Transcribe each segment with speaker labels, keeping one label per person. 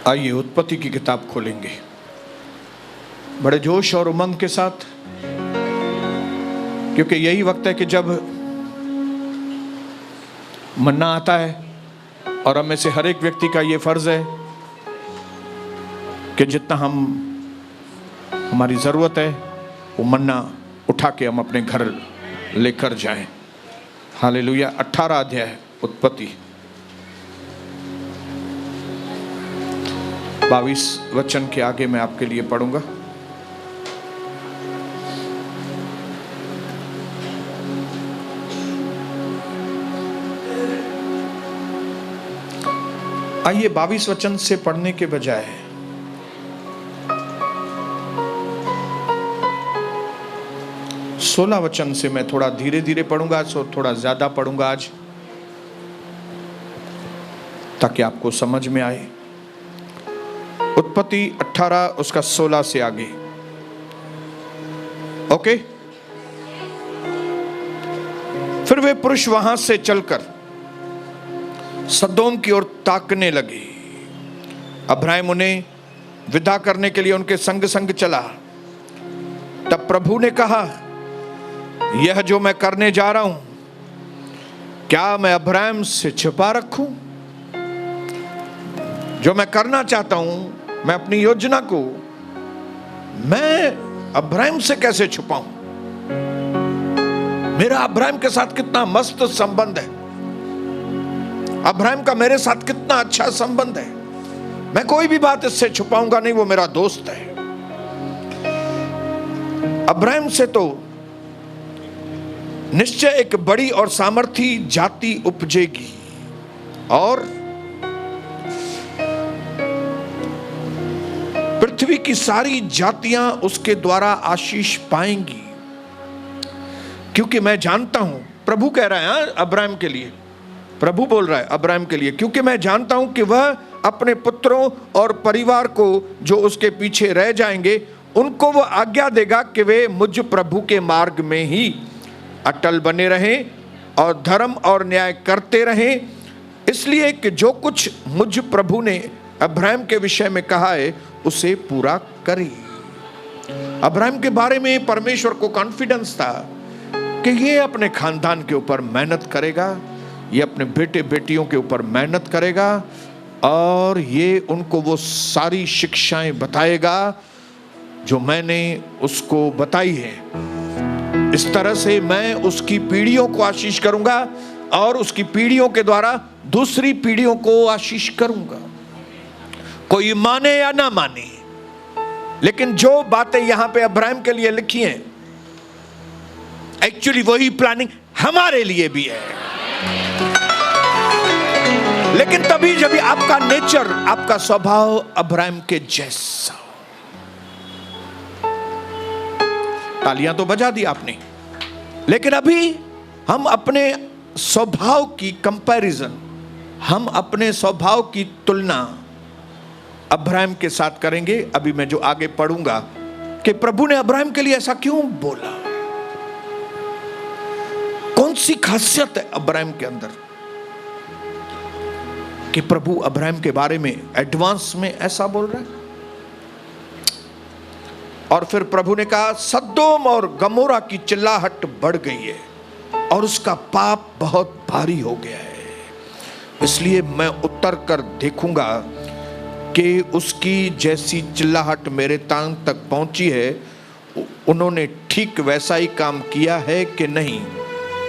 Speaker 1: आइए उत्पत्ति की किताब खोलेंगे बड़े जोश और उमंग के साथ, क्योंकि यही वक्त है कि जब मन्ना आता है और हम में से हर एक व्यक्ति का ये फर्ज है कि जितना हमारी जरूरत है वो मन्ना उठा के हम अपने घर लेकर जाएं। हालेलुया। 18 अध्याय उत्पत्ति 22 वचन के आगे मैं आपके लिए पढ़ूंगा। आइए 22 वचन से पढ़ने के बजाय 16 वचन से मैं थोड़ा धीरे धीरे पढ़ूंगा, थोड़ा ज्यादा पढ़ूंगा आज, ताकि आपको समझ में आए। उत्पत्ति 18 उसका 16 से आगे। ओके। फिर वे पुरुष वहां से चलकर सदोम की ओर ताकने लगे। अब्राहम उन्हें विदा करने के लिए उनके संग संग चला। तब प्रभु ने कहा, यह जो मैं करने जा रहा हूं, क्या मैं अब्राहम से छिपा रखूं? जो मैं करना चाहता हूं, मैं अपनी योजना को मैं अब्राहम से कैसे छुपाऊं? मेरा अब्राहम के साथ कितना मस्त संबंध है, अब्राहम का मेरे साथ कितना अच्छा संबंध है। मैं कोई भी बात इससे छुपाऊंगा नहीं, वो मेरा दोस्त है। अब्राहम से तो निश्चय एक बड़ी और सामर्थी जाति उपजेगी और पृथ्वी की सारी जातियां उसके द्वारा आशीष पाएंगी। क्योंकि मैं जानता हूं, प्रभु कह रहा है अब्राहम के लिए, प्रभु बोल रहा है अब्राहम के लिए, क्योंकि मैं जानता हूं कि वह अपने पुत्रों और परिवार को जो उसके पीछे रह जाएंगे, उनको वह आज्ञा देगा कि वे मुझ प्रभु के मार्ग में ही अटल बने रहें और धर्म और न्याय करते रहें, इसलिए कि जो कुछ मुझ प्रभु ने अब्राहम के विषय में कहा है उसे पूरा करे। अब्राहम के बारे में परमेश्वर को कॉन्फिडेंस था कि ये अपने खानदान के ऊपर मेहनत करेगा, ये अपने बेटे बेटियों के ऊपर मेहनत करेगा और ये उनको वो सारी शिक्षाएं बताएगा जो मैंने उसको बताई है। इस तरह से मैं उसकी पीढ़ियों को आशीष करूंगा और उसकी पीढ़ियों के द्वारा दूसरी पीढ़ियों को आशीष करूंगा। कोई माने या ना माने, लेकिन जो बातें यहां पे अब्राहम के लिए लिखी हैं, एक्चुअली वही प्लानिंग हमारे लिए भी है। लेकिन तभी जब आपका नेचर, आपका स्वभाव अब्राहम के जैसा। तालियां तो बजा दी आपने, लेकिन अभी हम अपने स्वभाव की कंपैरिजन, हम अपने स्वभाव की तुलना अब्राहम के साथ करेंगे। अभी मैं जो आगे पढ़ूंगा कि प्रभु ने अब्राहम के लिए ऐसा क्यों बोला, कौन सी खासियत है अब्राहम के अंदर कि प्रभु अब्राहम के बारे में एडवांस में ऐसा बोल रहा है। और फिर प्रभु ने कहा, सदोम और गमोरा की चिल्लाहट बढ़ गई है और उसका पाप बहुत भारी हो गया है, इसलिए मैं उतर कर देखूंगा कि उसकी जैसी चिल्लाहट मेरे कान तक पहुंची है, उन्होंने ठीक वैसा ही काम किया है कि नहीं,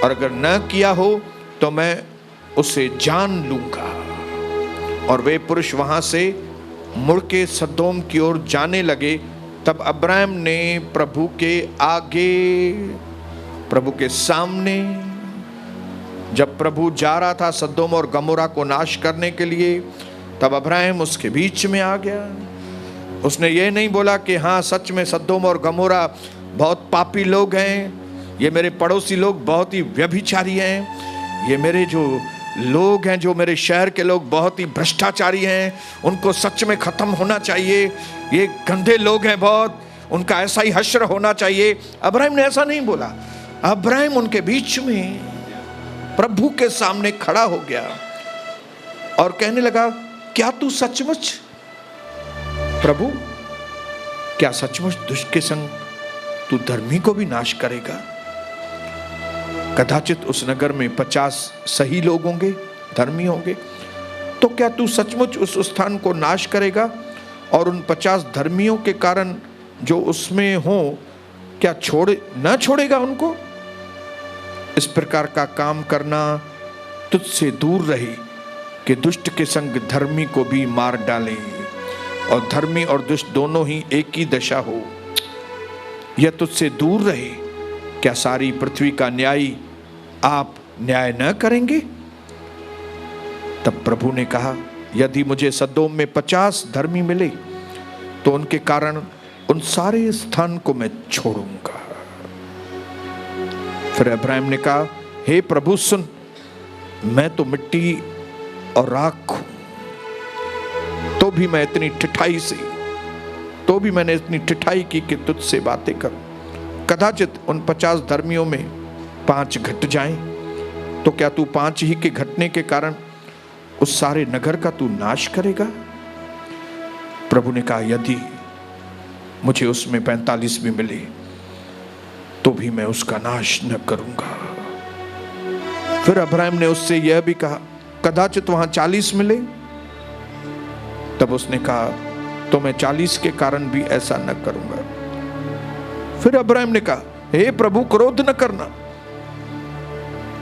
Speaker 1: और अगर न किया हो तो मैं उसे जान लूंगा। और वे पुरुष वहां से मुड़ के सदोम की ओर जाने लगे। तब अब्राहम ने प्रभु के आगे, प्रभु के सामने, जब प्रभु जा रहा था सदोम और गमोरा को नाश करने के लिए, तब अब्राहम उसके बीच में आ गया। उसने ये नहीं बोला कि हाँ सच में सदोम और गमोरा बहुत पापी लोग हैं, ये मेरे पड़ोसी लोग बहुत ही व्यभिचारी हैं, ये मेरे जो लोग हैं, जो मेरे शहर के लोग बहुत ही भ्रष्टाचारी हैं, उनको सच में खत्म होना चाहिए, ये गंदे लोग हैं बहुत, उनका ऐसा ही हश्र होना चाहिए। अब्राहम ने ऐसा नहीं बोला। अब्राहम उनके बीच में प्रभु के सामने खड़ा हो गया और कहने लगा, क्या तू सचमुच प्रभु, क्या सचमुच दुष्ट के संग तू धर्मी को भी नाश करेगा? कदाचित उस नगर में 50 सही लोग होंगे, धर्मी होंगे, तो क्या तू सचमुच उस स्थान को नाश करेगा और उन 50 धर्मियों के कारण जो उसमें हो, क्या ना छोड़ेगा उनको? इस प्रकार का काम करना तुझसे दूर रहे कि दुष्ट के संग धर्मी को भी मार डाले और धर्मी और दुष्ट दोनों ही एक ही दशा हो। यह तुझसे दूर रहे। क्या सारी पृथ्वी का न्यायी आप न्याय न करेंगे? तब प्रभु ने कहा, यदि मुझे सदोम में 50 धर्मी मिले तो उनके कारण उन सारे स्थान को मैं छोड़ूंगा। फिर अब्राहम ने कहा, हे प्रभु सुन, मैं तो मिट्टी और राख हूं, तो भी मैंने इतनी ठिठाई की कि तुझसे बातें करूं। कदाचित उन 50 धर्मियों में 5 घट जाएं, तो क्या तू 5 ही के घटने के कारण उस सारे नगर का तू नाश करेगा? प्रभु ने कहा, यदि मुझे उसमें 45 भी मिले तो भी मैं उसका नाश न करूंगा। फिर अब्राहम ने उससे यह भी कहा, कदाचित वहां 40 मिले। तब उसने कहा, तो मैं 40 के कारण भी ऐसा न करूंगा। फिर अब्राहम ने कहा, हे प्रभु क्रोध न करना,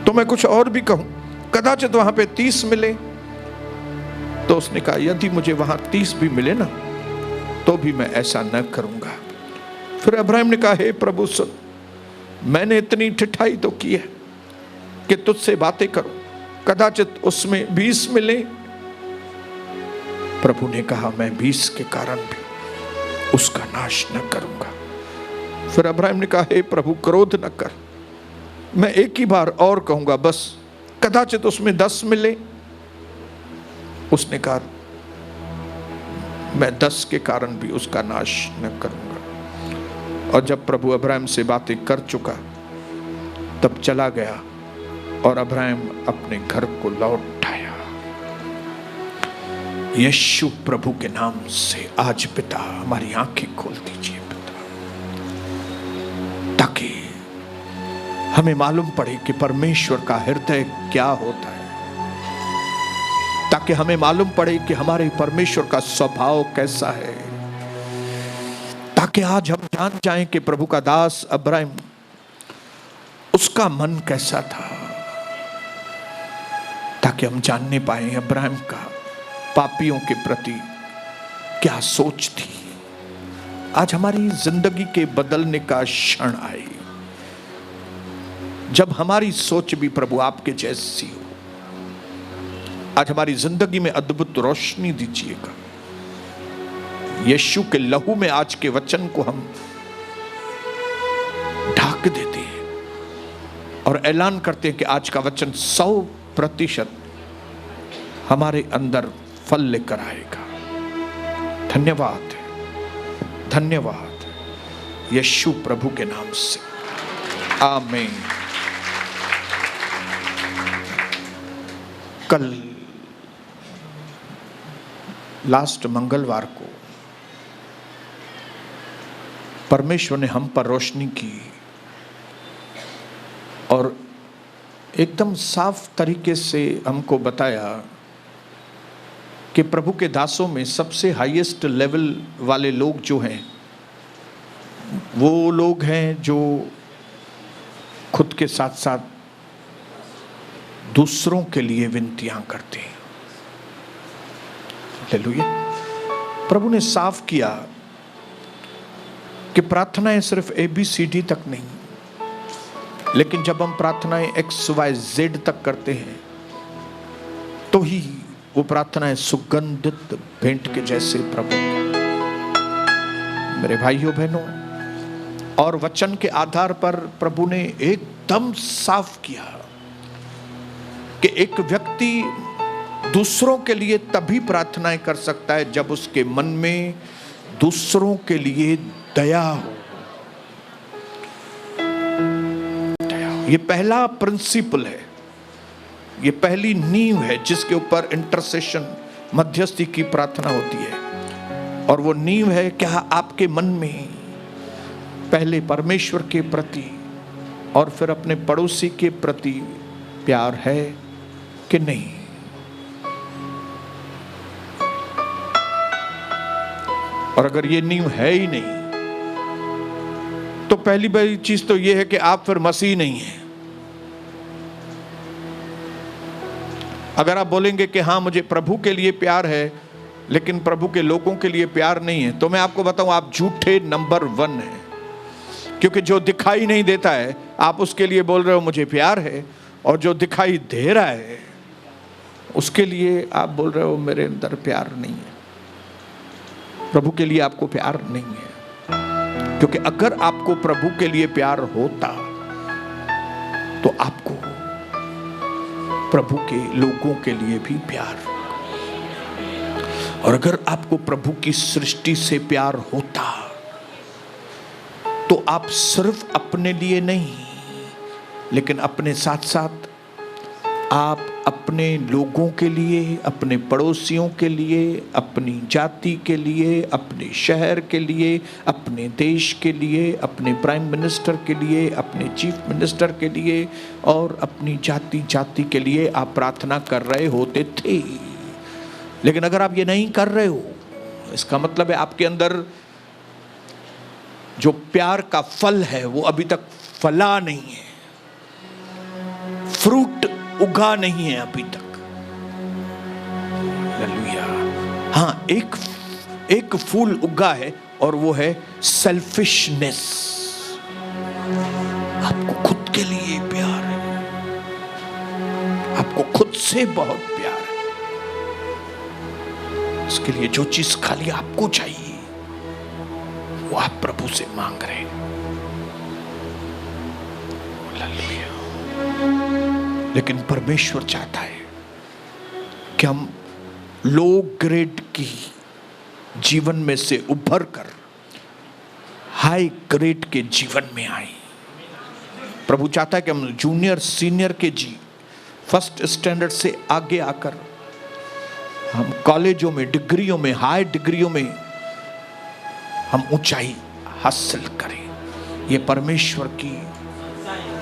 Speaker 1: तो मैं कुछ और भी कहूं, कदाचित वहां पे 30 मिले। तो उसने कहा, यदि मुझे वहां 30 भी मिले ना, तो भी मैं ऐसा न करूंगा। फिर अब्राहम ने कहा, हे प्रभु सुन, मैंने इतनी ठिठाई तो की है कि तुझसे बातें करूं, कदाचित उसमें 20 मिले। प्रभु ने कहा, मैं 20 के कारण भी उसका नाश न करूंगा। फिर अब्राहम ने कहा, हे प्रभु क्रोध न कर, मैं एक ही बार और कहूंगा बस, कदाचित उसमें 10 मिले। उसने कहा, मैं 10 के कारण भी उसका नाश न करूंगा। और जब प्रभु अब्राहम से बातें कर चुका, तब चला गया और अब्राहम अपने घर को लौट आया। यीशु प्रभु के नाम से आज पिता हमारी आंखें खोल दीजिए पिता, ताकि हमें मालूम पड़े कि परमेश्वर का हृदय क्या होता है, ताकि हमें मालूम पड़े कि हमारे परमेश्वर का स्वभाव कैसा है, ताकि आज हम जान जाएं कि प्रभु का दास अब्राहम, उसका मन कैसा था, ताकि हम जानने पाए अब्राहम का पापियों के प्रति क्या सोच थी। आज हमारी जिंदगी के बदलने का क्षण आए, जब हमारी सोच भी प्रभु आपके जैसी हो। आज हमारी जिंदगी में अद्भुत रोशनी दीजिएगा। यीशु के लहू में आज के वचन को हम ढाक देते हैं और ऐलान करते हैं कि आज का वचन 100% हमारे अंदर फल लेकर आएगा। धन्यवाद, धन्यवाद यीशु प्रभु के नाम से, आमीन। कल लास्ट मंगलवार को परमेश्वर ने हम पर रोशनी की और एकदम साफ तरीके से हमको बताया कि प्रभु के दासों में सबसे हाईएस्ट लेवल वाले लोग जो हैं, वो लोग हैं जो खुद के साथ साथ दूसरों के लिए विनतियां करते हैं। हालेलुया। प्रभु ने साफ किया कि प्रार्थनाएं सिर्फ ABCD तक नहीं, लेकिन जब हम प्रार्थनाएं XYZ तक करते हैं तो ही वो प्रार्थनाएं सुगंधित भेंट के जैसे प्रभु। मेरे भाइयों बहनों, और वचन के आधार पर प्रभु ने एकदम साफ किया कि एक व्यक्ति दूसरों के लिए तभी प्रार्थनाएं कर सकता है जब उसके मन में दूसरों के लिए दया हो। ये पहला प्रिंसिपल है, ये पहली नींव है जिसके ऊपर इंटरसेशन, मध्यस्थी की प्रार्थना होती है। और वो नींव है, क्या आपके मन में पहले परमेश्वर के प्रति और फिर अपने पड़ोसी के प्रति प्यार है कि नहीं? और अगर ये नींव है ही नहीं तो पहली चीज तो ये है कि आप फिर मसीह नहीं हैं। अगर आप बोलेंगे कि हाँ मुझे प्रभु के लिए प्यार है लेकिन प्रभु के लोगों के लिए प्यार नहीं है, तो मैं आपको बताऊं आप झूठे नंबर 1 हैं। क्योंकि जो दिखाई नहीं देता है आप उसके लिए बोल रहे हो मुझे प्यार है, और जो दिखाई दे रहा है उसके लिए आप बोल रहे हो मेरे अंदर प्यार नहीं है। प्रभु के लिए आपको प्यार नहीं है। क्योंकि अगर आपको प्रभु के लिए प्यार होता तो आपको प्रभु के लोगों के लिए भी प्यार, और अगर आपको प्रभु की सृष्टि से प्यार होता तो आप सिर्फ अपने लिए नहीं लेकिन अपने साथ साथ आप अपने लोगों के लिए, अपने पड़ोसियों के लिए, अपनी जाति के लिए, अपने शहर के लिए, अपने देश के लिए, अपने प्राइम मिनिस्टर के लिए, अपने चीफ मिनिस्टर के लिए और अपनी जाति के लिए आप प्रार्थना कर रहे होते थे। लेकिन अगर आप ये नहीं कर रहे हो, इसका मतलब है आपके अंदर जो प्यार का फल है वो अभी तक फला नहीं है, फ्रूट उगा नहीं है अभी तक। हालेलुया। हाँ, एक फूल उगा है और वो है सेल्फिशनेस। आपको खुद के लिए प्यार है, आपको खुद से बहुत प्यार है। इसके लिए जो चीज खाली आपको चाहिए वो आप प्रभु से मांग रहे हैं। हालेलुया। लेकिन परमेश्वर चाहता है कि हम लो ग्रेड की जीवन में से उभर कर हाई ग्रेड के जीवन में आए। प्रभु चाहता है कि हम जूनियर सीनियर के फर्स्ट स्टैंडर्ड से आगे आकर हम कॉलेजों में, डिग्रियों में, हाई डिग्रियों में हम ऊंचाई हासिल करें। ये परमेश्वर की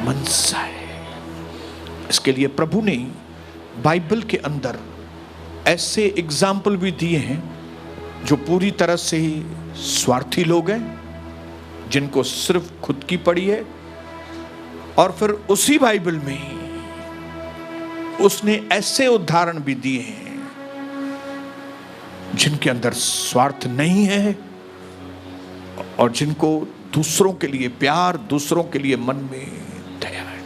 Speaker 1: मनसा है। इसके लिए प्रभु ने बाइबल के अंदर ऐसे एग्जाम्पल भी दिए हैं जो पूरी तरह से ही स्वार्थी लोग हैं, जिनको सिर्फ खुद की पड़ी है। और फिर उसी बाइबल में उसने ऐसे उदाहरण भी दिए हैं जिनके अंदर स्वार्थ नहीं है और जिनको दूसरों के लिए प्यार, दूसरों के लिए मन में दया है।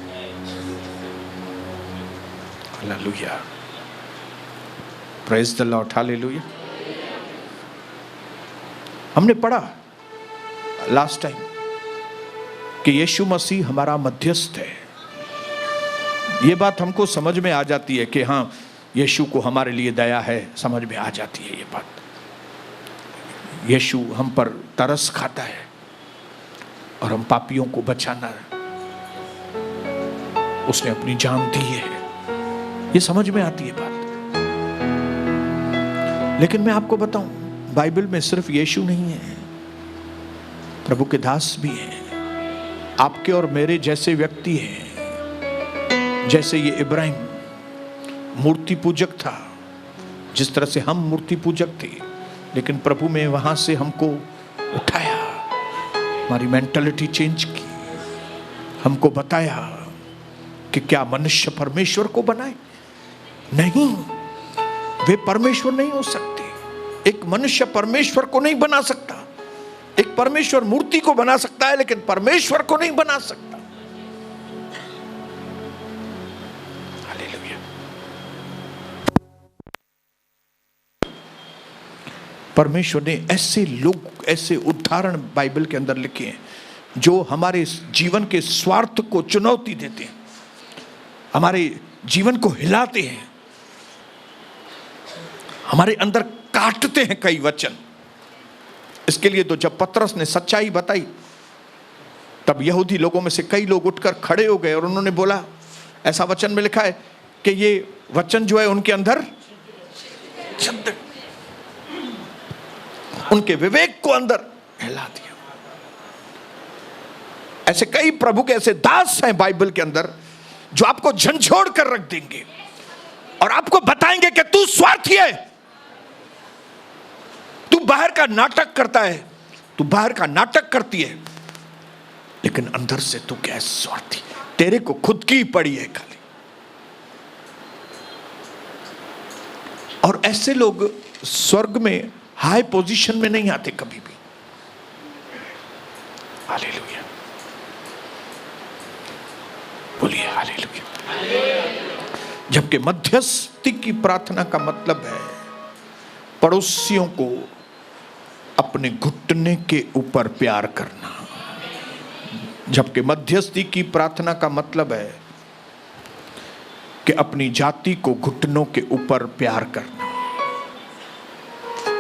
Speaker 1: Hallelujah, praise the Lord, hallelujah. हमने पढ़ा लास्ट टाइम कि यीशु मसीह हमारा मध्यस्थ है। ये बात हमको समझ में आ जाती है कि हाँ, यीशु को हमारे लिए दया है, समझ में आ जाती है ये बात। यीशु हम पर तरस खाता है और हम पापियों को बचाना उसने अपनी जान दी है, ये समझ में आती है बात। लेकिन मैं आपको बताऊं, बाइबल में सिर्फ यीशु नहीं है, प्रभु के दास भी हैं, आपके और मेरे जैसे व्यक्ति हैं। जैसे ये इब्राहिम मूर्ति पूजक था, जिस तरह से हम मूर्ति पूजक थे, लेकिन प्रभु में वहां से हमको उठाया, हमारी मेंटालिटी चेंज की, हमको बताया कि क्या मनुष्य परमेश्वर को बनाए? नहीं, वे परमेश्वर नहीं हो सकते। एक मनुष्य परमेश्वर को नहीं बना सकता। एक परमेश्वर मूर्ति को बना सकता है लेकिन परमेश्वर को नहीं बना सकता। हालेलुया। परमेश्वर ने ऐसे लोग, ऐसे उदाहरण बाइबल के अंदर लिखे हैं जो हमारे जीवन के स्वार्थ को चुनौती देते हैं, हमारे जीवन को हिलाते हैं, हमारे अंदर काटते हैं कई वचन। इसके लिए तो जब पतरस ने सच्चाई बताई तब यहूदी लोगों में से कई लोग उठकर खड़े हो गए और उन्होंने बोला, ऐसा वचन में लिखा है कि ये वचन जो है उनके अंदर उनके विवेक को अंदर हिला दिया। ऐसे कई प्रभु के ऐसे दास हैं बाइबल के अंदर जो आपको झंझोड़ कर रख देंगे और आपको बताएंगे कि तू स्वार्थी है, तू बाहर का नाटक करता है, तू बाहर का नाटक करती है, लेकिन अंदर से तू क्या है? स्वार्थी। तेरे को खुद की पड़ी है खाली। और ऐसे लोग स्वर्ग में हाई पोजीशन में नहीं आते कभी भी। हालेलुया, बोलिए हालेलुया। जबकि मध्यस्थी की प्रार्थना का मतलब है पड़ोसियों को अपने घुटने के ऊपर प्यार करना। जबकि मध्यस्थी की प्रार्थना का मतलब है कि अपनी जाति को घुटनों के ऊपर प्यार करना,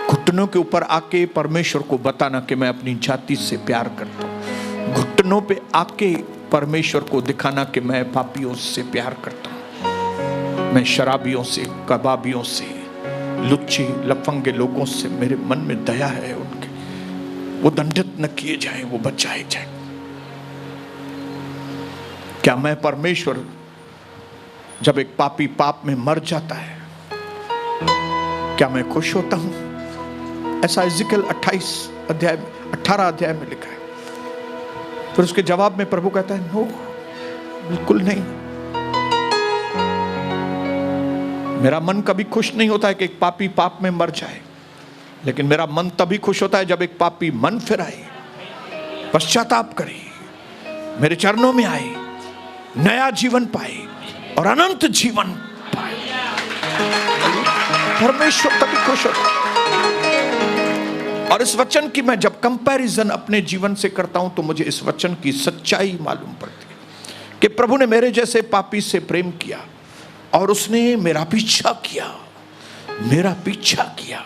Speaker 1: घुटनों के ऊपर आके परमेश्वर को बताना कि मैं अपनी जाति से प्यार करता हूं, घुटनों पे आके परमेश्वर को दिखाना कि मैं पापियों से प्यार करता हूं, मैं शराबियों से, कबाबियों से, लुच्चे लफंगे लोगों से मेरे मन में दया है, उनके वो दंडित न किए जाएं, वो बचाए जाएं। क्या मैं परमेश्वर जब एक पापी पाप में मर जाता है क्या मैं खुश होता हूं? ऐसा इज़िकएल 18 अध्याय में लिखा है। फिर उसके जवाब में प्रभु कहता है नो, बिल्कुल नहीं। मेरा मन कभी खुश नहीं होता है कि एक पापी पाप में मर जाए, लेकिन मेरा मन तभी खुश होता है जब एक पापी मन फिर आए, पश्चाताप करे, मेरे चरणों में आए, नया जीवन पाए और अनंत जीवन पाए। परमेश्वर तभी खुश होता है। और इस वचन की मैं जब कंपैरिजन अपने जीवन से करता हूं तो मुझे इस वचन की सच्चाई मालूम पड़ती है कि प्रभु ने मेरे जैसे पापी से प्रेम किया और उसने मेरा पीछा किया, मेरा पीछा किया,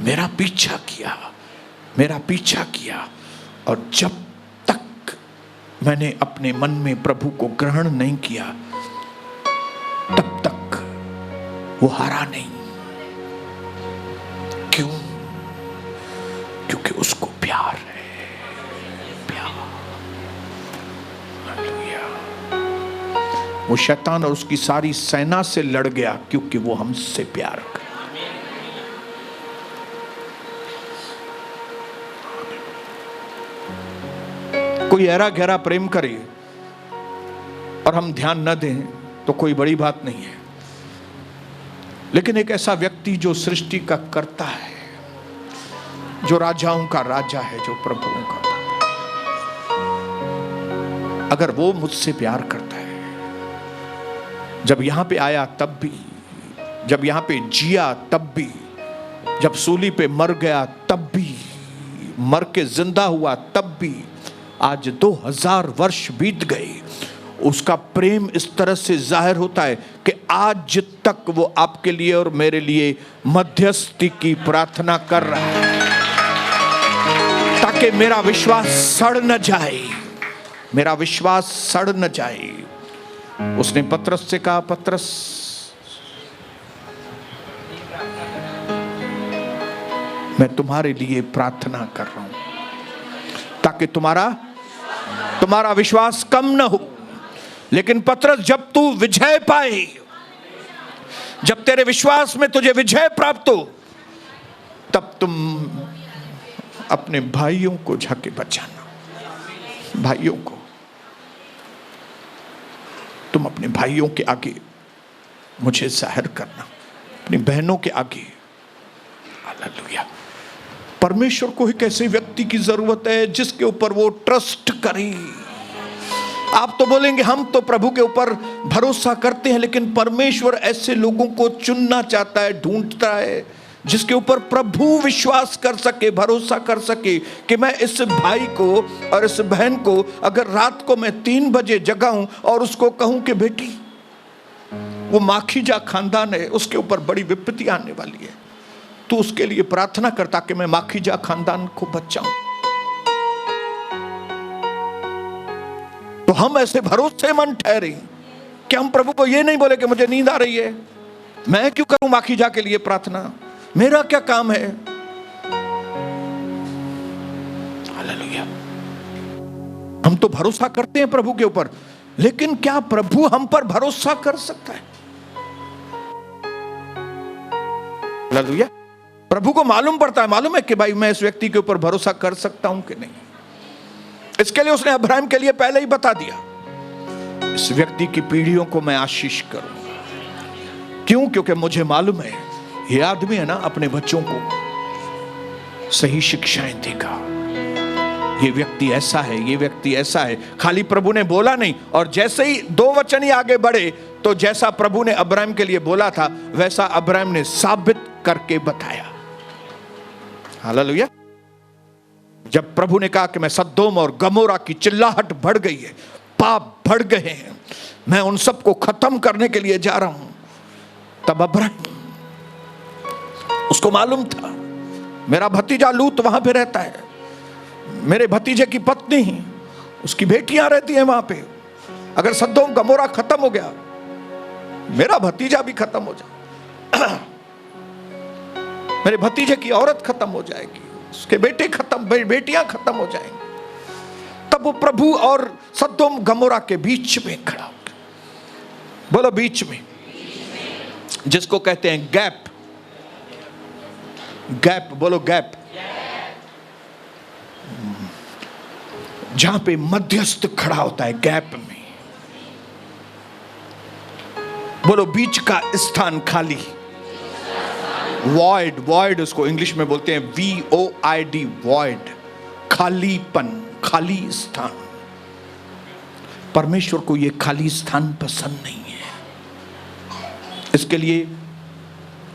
Speaker 1: मेरा पीछा किया, मेरा पीछा किया। और जब तक मैंने अपने मन में प्रभु को ग्रहण नहीं किया तब तक वो हारा नहीं। क्यों? क्योंकि उसको प्यार है, प्यार। हालेलुया। वो शैतान और उसकी सारी सेना से लड़ गया क्योंकि वो हमसे प्यार करता। कोई गहरा गहरा प्रेम करे और हम ध्यान न दें तो कोई बड़ी बात नहीं है, लेकिन एक ऐसा व्यक्ति जो सृष्टि का कर्ता है, जो राजाओं का राजा है, जो प्रभुओं का प्रभु, अगर वो मुझसे प्यार करता है, जब यहां पे आया तब भी, जब यहां पे जिया तब भी, जब सूली पे मर गया तब भी, मर के जिंदा हुआ तब भी, आज 2000 वर्ष बीत गए, उसका प्रेम इस तरह से जाहिर होता है कि आज तक वो आपके लिए और मेरे लिए मध्यस्थी की प्रार्थना कर रहा है ताकि मेरा विश्वास सड़ न जाए, मेरा विश्वास सड़ न जाए। उसने पतरस से कहा, पतरस मैं तुम्हारे लिए प्रार्थना कर रहा हूं ताकि तुम्हारा विश्वास कम न हो। लेकिन पतरस, जब तू विजय पाए, जब तेरे विश्वास में तुझे विजय प्राप्त हो, तब तुम अपने भाइयों को जाके बचाना। भाइयों को तुम अपने भाइयों के आगे मुझे जाहिर करना, अपनी बहनों के आगे। हालेलुया। परमेश्वर को एक ऐसे व्यक्ति की जरूरत है जिसके ऊपर वो ट्रस्ट करे। आप तो बोलेंगे हम तो प्रभु के ऊपर भरोसा करते हैं, लेकिन परमेश्वर ऐसे लोगों को चुनना चाहता है, ढूंढता है, जिसके ऊपर प्रभु विश्वास कर सके, भरोसा कर सके कि मैं इस भाई को और इस बहन को अगर रात को मैं 3 बजे जगाऊं और उसको कहूं कि बेटी, वो माखीजा खानदान है, उसके ऊपर बड़ी विपत्ति आने वाली है, तो उसके लिए प्रार्थना करता कि मैं माखीजा खानदान को बचाऊं। तो हम ऐसे भरोसेमंद ठहरे कि हम प्रभु को ये नहीं बोले कि मुझे नींद आ रही है, मैं क्यों करूं माखीजा के लिए प्रार्थना, मेरा क्या काम है। हालेलुया। हम तो भरोसा करते हैं प्रभु के ऊपर, लेकिन क्या प्रभु हम पर भरोसा कर सकता है? हालेलुया। प्रभु को मालूम पड़ता है, मालूम है कि भाई मैं इस व्यक्ति के ऊपर भरोसा कर सकता हूं कि नहीं। इसके लिए उसने अब्राहम के लिए पहले ही बता दिया, इस व्यक्ति की पीढ़ियों को मैं आशीष करूंगा। क्यों? क्योंकि मुझे मालूम है ये आदमी है ना, अपने बच्चों को सही शिक्षाएं देगा। ये व्यक्ति ऐसा है, ये व्यक्ति ऐसा है। खाली प्रभु ने बोला नहीं, और जैसे ही 2 वचन ही आगे बढ़े तो जैसा प्रभु ने अब्राहम के लिए बोला था वैसा अब्राहम ने साबित करके बताया। हालेलुया। जब प्रभु ने कहा कि मैं सदोम और गमोरा की चिल्लाहट बढ़ गई है, पाप बढ़ गए हैं, मैं उन सबको खत्म करने के लिए जा रहा हूं, तब अब्राहम, उसको मालूम था मेरा भतीजा लूत वहां पे रहता है, मेरे भतीजे की पत्नी ही, उसकी बेटियां रहती हैं वहां पे। अगर सदोम गमोरा खत्म हो गया, मेरा भतीजा भी खत्म हो जाए, मेरे भतीजे की औरत खत्म हो जाएगी, उसके बेटे खत्म, बेटियां खत्म हो जाएंगी। तब वो प्रभु और सदोम गमोरा के बीच में खड़ा हो गया। बोलो बीच में, जिसको कहते हैं गैप। गैप, बोलो गैप। जहां पे मध्यस्थ खड़ा होता है, गैप में। बोलो बीच का स्थान खाली। वॉइड, वॉइड उसको इंग्लिश में बोलते हैं VOID, वॉइड, खालीपन, खाली स्थान। परमेश्वर को यह खाली स्थान पसंद नहीं है। इसके लिए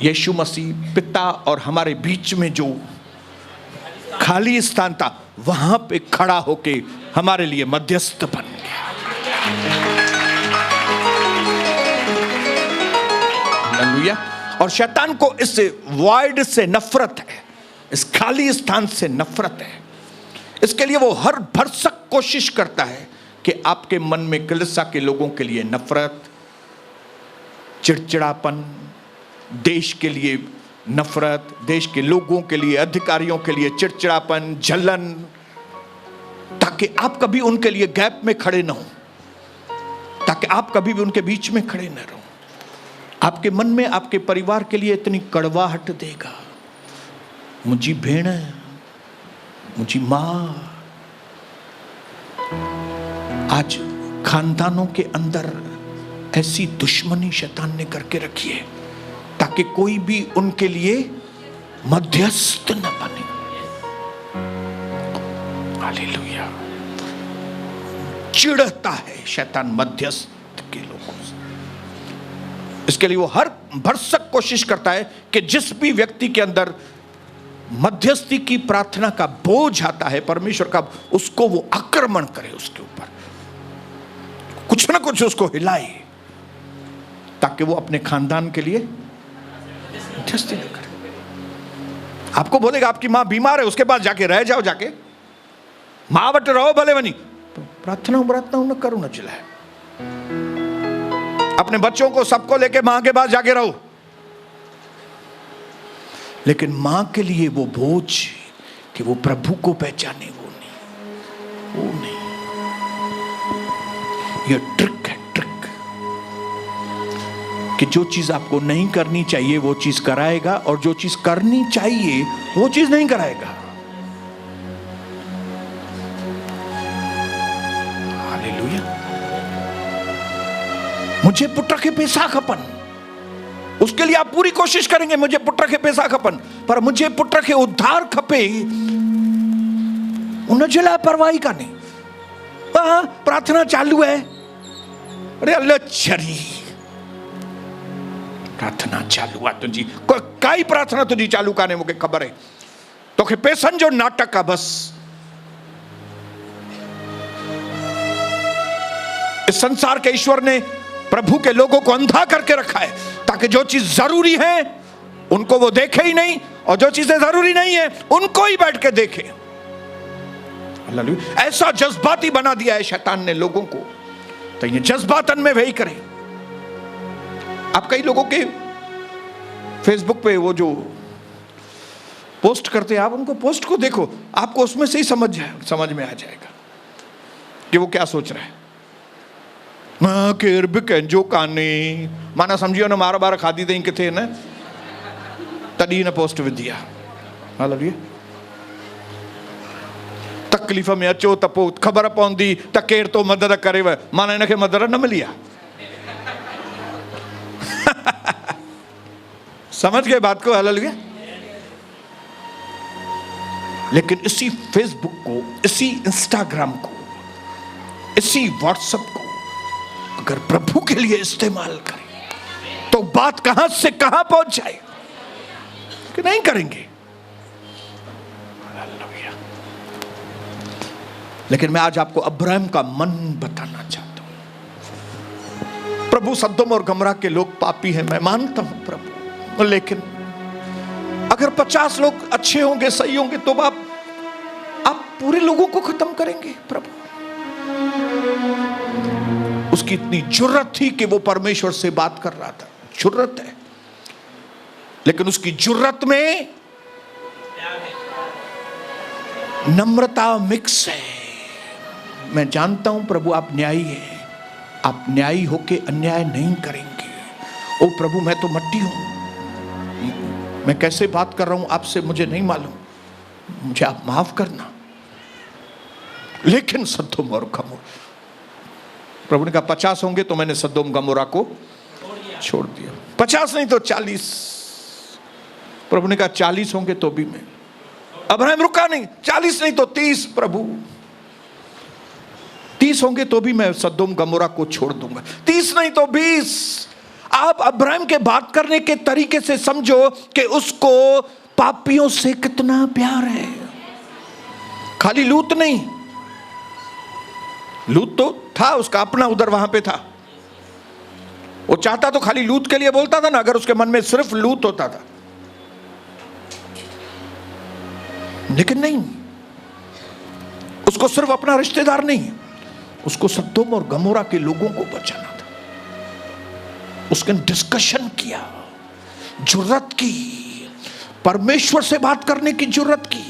Speaker 1: यीशु मसीह पिता और हमारे बीच में जो खाली स्थान था, वहां पे खड़ा होके हमारे लिए मध्यस्थ बन गया। हालेलुया। और शैतान को इस वॉइड से नफरत है, इस खाली स्थान से नफरत है। इसके लिए वो हर भरसक कोशिश करता है कि आपके मन में कलीसिया के लोगों के लिए नफरत, चिड़चिड़ापन, देश के लिए नफरत, देश के लोगों के लिए, अधिकारियों के लिए चिड़चिड़ापन, जलन, ताकि आप कभी उनके लिए गैप में खड़े ना हो, ताकि आप कभी भी उनके बीच में खड़े ना रहो। आपके मन में आपके परिवार के लिए इतनी कड़वाहट देगा। मुझी भेड़, मुझी मां। आज खानदानों के अंदर ऐसी दुश्मनी शैतान ने करके रखी है ताकि कोई भी उनके लिए मध्यस्थ न बने। हालेलुया। चिढ़ता है शैतान मध्यस्थ के लोगों से। इसके लिए वो हर भरसक कोशिश करता है कि जिस भी व्यक्ति के अंदर मध्यस्थी की प्रार्थना का बोझ आता है परमेश्वर का, उसको वो आक्रमण करे, उसके ऊपर कुछ ना कुछ उसको हिलाए, ताकि वो अपने खानदान के लिए मध्यस्थी न करे। आपको बोलेगा आपकी मां बीमार है, उसके पास जाके रह जाओ, जाके मां बट रहो भले बनी, प्रार्थना न करो, न चिल्लाए। अपने बच्चों को सबको लेके मां के पास जाके रहो, लेकिन मां के लिए वो बोझ कि वो प्रभु को पहचाने, वो नहीं। ये ट्रिक है, ट्रिक, कि जो चीज आपको नहीं करनी चाहिए वो चीज कराएगा, और जो चीज करनी चाहिए वो चीज नहीं कराएगा। हालेलुया। मुझे पुत्र के पैसा खपन, उसके लिए आप पूरी कोशिश करेंगे, मुझे पुत्र के पैसा खपन, पर मुझे पुत्र के उद्धार खपे, उन्हें जिला परवाही का नहीं। प्रार्थना चालू है, अरे अल्लाह चरी प्रार्थना चालू है तुझी, काई प्रार्थना तुझी चालू काने, मुझे खबर है तो के पैसन जो नाटक का बस। इस संसार के ईश्वर ने प्रभु के लोगों को अंधा करके रखा है ताकि जो चीज जरूरी है उनको वो देखे ही नहीं, और जो चीजें जरूरी नहीं है उनको ही बैठ के देखे। ऐसा जज्बाती बना दिया है शैतान ने लोगों को, तो ये जज्बातन में वही करें। आप कई लोगों के फेसबुक पे वो जो पोस्ट करते हैं, आप उनको पोस्ट को देखो, आपको उसमें से ही समझ में आ जाएगा कि वो क्या सोच रहा है। केर भी कंजो काने माना समझियो न मारो बार खाधी तई किथे न तॾहिं न पोस्ट विधिया। हालेलुया। तकलीफ़ में अचो त पोइ ख़बर पवंदी त केर तो मदद करेव, माना इनखे मदद न मिली आहे। समझ गए बात को? हालेलुया। लेकिन इसी फेसबुक को, इसी इंस्टाग्राम को, इसी व्हाट्सएप को अगर प्रभु के लिए इस्तेमाल करें तो बात कहां से कहां पहुंच जाए कि नहीं करेंगे। लेकिन मैं आज आपको अब्राहम का मन बताना चाहता हूं। प्रभु सदोम और गमरा के लोग पापी हैं, मैं मानता हूं प्रभु, लेकिन अगर 50 लोग अच्छे होंगे, सही होंगे, तो आप पूरे लोगों को खत्म करेंगे प्रभु। उसकी इतनी जुर्रत थी कि वो परमेश्वर से बात कर रहा था, जुर्रत है, लेकिन उसकी जुर्रत में नम्रता मिक्स है। मैं जानता हूं प्रभु आप न्यायी हैं, आप न्यायी होके अन्याय नहीं करेंगे। ओ प्रभु मैं तो मट्टी हूं, मैं कैसे बात कर रहा हूं आपसे मुझे नहीं मालूम, मुझे आप माफ करना। लेकिन सदोम और गमोरा, प्रभु ने कहा 50 होंगे तो मैंने सदोम गमोरा को छोड़ दिया। 50 नहीं तो 40। प्रभु ने कहा 40 होंगे तो भी मैं। अब्राहम रुका नहीं, 40 नहीं तो 30। प्रभु 30 होंगे तो भी मैं सदोम गमोरा को छोड़ दूंगा। 30 नहीं तो 20। आप अब्राहम के बात करने के तरीके से समझो कि उसको पापियों से कितना प्यार है। खाली लूत नहीं, लूत तो था उसका अपना उधर वहां पे था, वो चाहता तो खाली लूत के लिए बोलता था ना, अगर उसके मन में सिर्फ लूत होता था, लेकिन नहीं, उसको सिर्फ अपना रिश्तेदार नहीं, उसको सदोम और गमोरा के लोगों को बचाना था। उसने डिस्कशन किया, जुर्रत की, परमेश्वर से बात करने की जुर्रत की।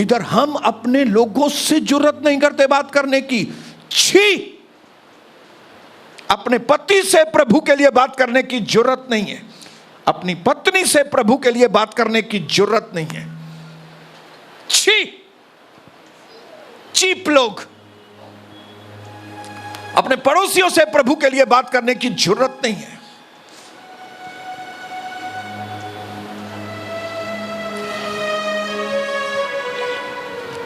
Speaker 1: इधर हम अपने लोगों से जुर्रत नहीं करते बात करने की। छी, अपने पति से प्रभु के लिए बात करने की जुर्रत नहीं है, अपनी पत्नी से प्रभु के लिए बात करने की जुर्रत नहीं है। छी, चीप लोग। अपने पड़ोसियों से प्रभु के लिए बात करने की जुर्रत नहीं है।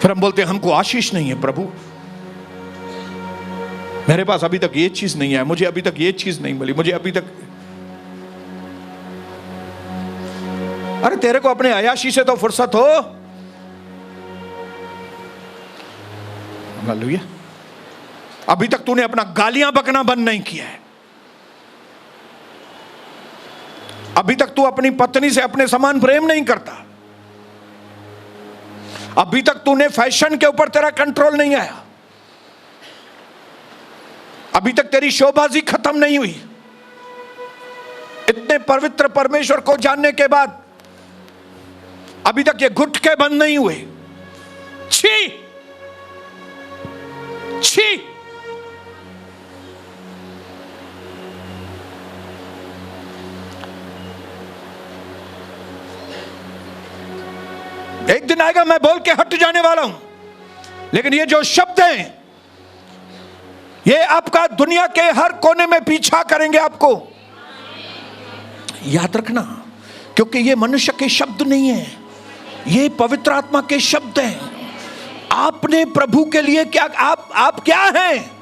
Speaker 1: फिर हम बोलते हैं हमको आशीष नहीं है प्रभु, मेरे पास अभी तक ये चीज नहीं है, मुझे अभी तक ये चीज नहीं मिली, मुझे अभी तक। अरे तेरे को अपने अयाशी से तो फुर्सत हो। हालेलुया। अभी तक तूने अपना गालियां बकना बंद नहीं किया है। अभी तक तू अपनी पत्नी से अपने समान प्रेम नहीं करता। अभी तक तूने फैशन के ऊपर तेरा कंट्रोल नहीं आया। अभी तक तेरी शोबाजी खत्म नहीं हुई। इतने पवित्र परमेश्वर को जानने के बाद अभी तक ये गुटके बंद नहीं हुए। छी, छी। एक दिन आएगा मैं बोल के हट जाने वाला हूं, लेकिन ये जो शब्द हैं ये आपका दुनिया के हर कोने में पीछा करेंगे। आपको याद रखना, क्योंकि ये मनुष्य के शब्द नहीं है, ये पवित्र आत्मा के शब्द हैं। आपने प्रभु के लिए क्या, आप क्या हैं?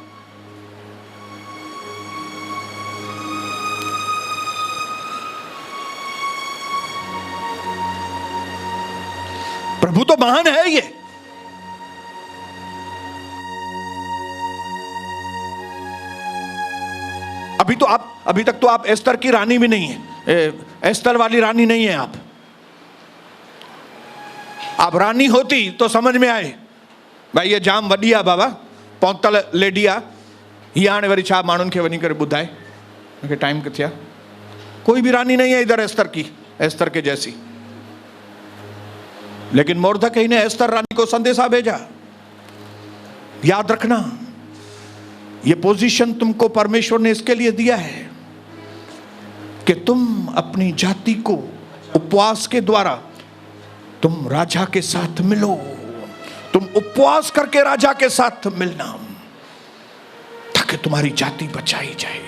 Speaker 1: प्रभु तो महान है। ये अभी तक तो आप एस्तर की रानी भी नहीं है, एस्तर वाली रानी नहीं है आप रानी होती तो समझ में आए भाई ये जाम वॾी आहे बाबा, पहुतल लेडी आहे, हीअ हाणे वरी छा माण्हुनि खे वञी करे ॿुधाए मूंखे टाइम किथे आहे। कोई भी रानी नहीं है इधर एस्तर की, एस्तर के जैसी। लेकिन मोर्दकई ने एस्तर रानी को संदेशा भेजा, याद रखना ये पोजीशन तुमको परमेश्वर ने इसके लिए दिया है कि तुम अपनी जाति को उपवास के द्वारा तुम राजा के साथ मिलो, तुम उपवास करके राजा के साथ मिलना ताकि तुम्हारी जाति बचाई जाए।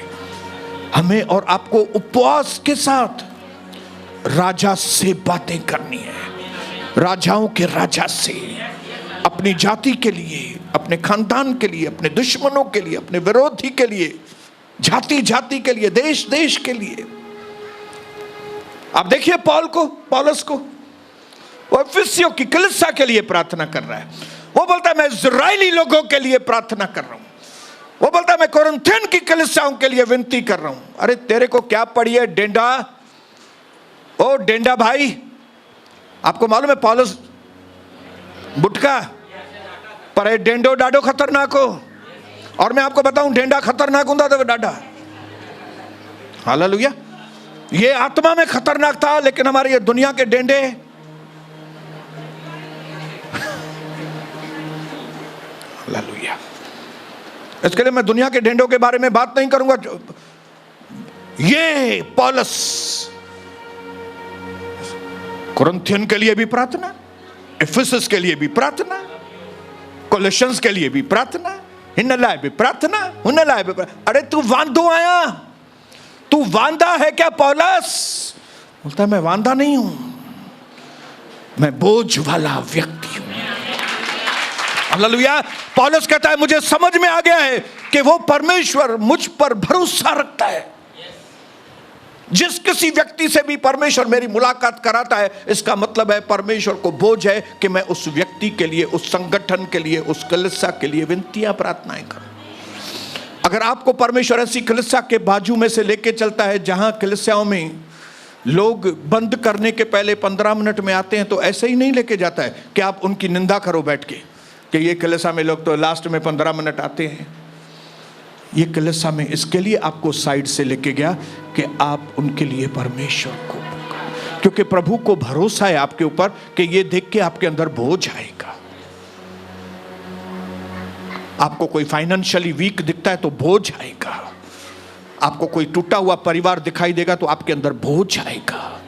Speaker 1: हमें और आपको उपवास के साथ राजा से बातें करनी है, राजाओं के राजा से, अपनी जाति के लिए, अपने खानदान के लिए, अपने दुश्मनों के लिए, अपने विरोधी के लिए, जाति जाति के लिए, देश देश के लिए। आप देखिए पौलुस को वो इफिसियों की कलीसिया के लिए प्रार्थना कर रहा है। वो बोलता है मैं इजरायली लोगों के लिए प्रार्थना कर रहा हूं। वो बोलता है मैं कोरिन्थियन की कलीसियाओं के लिए विनती कर रहा हूं। अरे तेरे को क्या पड़ी है डेंडा, ओ डेंडा भाई। आपको मालूम है पौलुस बुटका पर डेंडो डाडो खतरनाक हो, और मैं आपको बताऊं डेंडा खतरनाक होता था डाडा। हालेलुया। ये आत्मा में खतरनाक था, लेकिन हमारे ये दुनिया के डेंडे हालेलुया। इसके लिए मैं दुनिया के डेंडों के बारे में बात नहीं करूंगा। ये पौलुस कोरिन्थियन के लिए भी प्रार्थना, इफिसस के लिए भी प्रार्थना, कोलोसियंस के लिए भी प्रार्थना, हिन्नलाय भी प्रार्थना, हुन्नलाय भी प्रार्थना। अरे तू वांदो आया, तू वांदा है क्या पौलुस? बोलता है मैं वांदा नहीं हूं, मैं बोझ वाला व्यक्ति हूं। हालेलुया। पौलुस कहता है मुझे समझ में आ गया है कि वो परमेश्वर मुझ पर भरोसा रखता है। जिस किसी व्यक्ति से भी परमेश्वर मेरी मुलाकात कराता है, इसका मतलब है परमेश्वर को बोझ है कि मैं उस व्यक्ति के लिए, उस संगठन के लिए, उस कलीसिया के लिए विनतियां प्रार्थनाएं करूं। अगर आपको परमेश्वर ऐसी कलीसिया के बाजू में से लेके चलता है जहां कलीसियाओं में लोग बंद करने के पहले 15 मिनट में आते हैं, तो ऐसे ही नहीं लेके जाता है कि आप उनकी निंदा करो बैठ के कि ये कलीसिया में लोग तो लास्ट में 15 मिनट आते हैं। ये कलीसिया में इसके लिए आपको साइड से लेके गया कि आप उनके लिए परमेश्वर को, क्योंकि प्रभु को भरोसा है आपके ऊपर कि ये देख के आपके अंदर बोझ आएगा। आपको कोई फाइनेंशियली वीक दिखता है तो बोझ आएगा, आपको कोई टूटा हुआ परिवार दिखाई देगा तो आपके अंदर बोझ आएगा।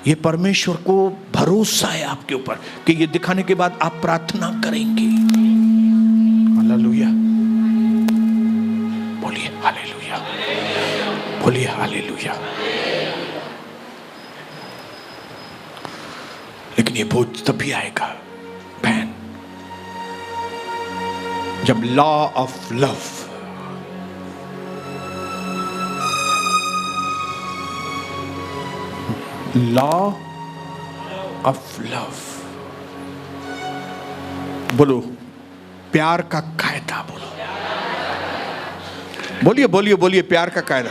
Speaker 1: ये परमेश्वर को भरोसा है आपके ऊपर कि ये दिखाने के बाद आप प्रार्थना करेंगे। हालेलुया। बोलिए हालेलुया, बोलिए हालेलुया। लेकिन ये बोझ तभी आएगा बहन जब law of love, law of love, बोलो प्यार का कायदा, बोलो बोलिए बोलिए बोलिए प्यार का कायदा।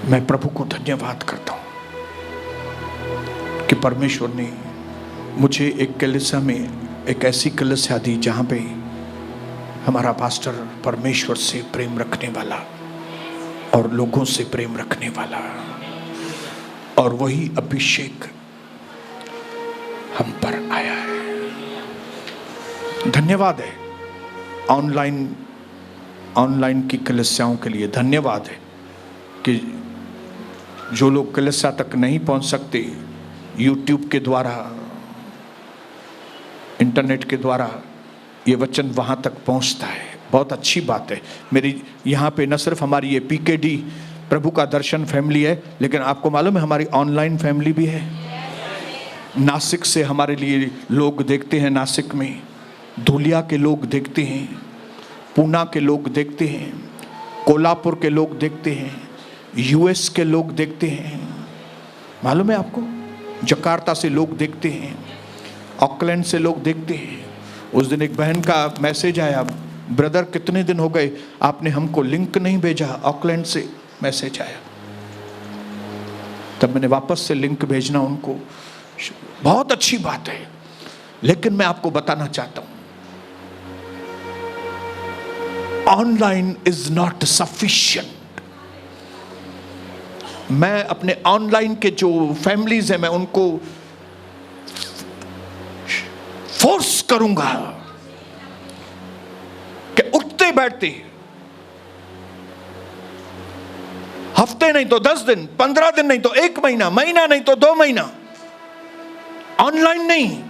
Speaker 1: मैं प्रभु को धन्यवाद करता हूं कि परमेश्वर ने मुझे एक कलीसिया में, एक ऐसी कलीसिया दी जहां पे हमारा पास्टर परमेश्वर से प्रेम रखने वाला और लोगों से प्रेम रखने वाला, और वही अभिषेक हम पर आया है। धन्यवाद है ऑनलाइन की कलीसियाओं के लिए। धन्यवाद है कि जो लोग कलीसिया तक नहीं पहुंच सकते, यूट्यूब के द्वारा, इंटरनेट के द्वारा ये वचन वहाँ तक पहुँचता है। बहुत अच्छी बात है। मेरी यहाँ पे न सिर्फ हमारी ये PKD प्रभु का दर्शन फैमिली है, लेकिन आपको मालूम है हमारी ऑनलाइन फैमिली भी है। नासिक से हमारे लिए लोग देखते हैं, नासिक में धुलिया के लोग देखते हैं, पूना के लोग देखते हैं, कोल्हापुर के लोग देखते हैं, US के लोग देखते हैं। मालूम है आपको, जकार्ता से लोग देखते हैं, ऑकलैंड से लोग देखते हैं। उस दिन एक बहन का मैसेज आया, ब्रदर कितने दिन हो गए आपने हमको लिंक नहीं भेजा, ऑकलैंड से मैसेज आया। तब मैंने वापस से लिंक भेजना उनको, बहुत अच्छी बात है। लेकिन मैं आपको बताना चाहता हूं, ऑनलाइन इज नॉट सफिशिएंट। मैं अपने ऑनलाइन के जो फैमिलीज हैं, मैं उनको फोर्स करूंगा कि उठते बैठते हफ्ते नहीं तो 10 दिन, 15 दिन नहीं तो 1 महीना, महीना नहीं तो 2 महीना ऑनलाइन नहीं,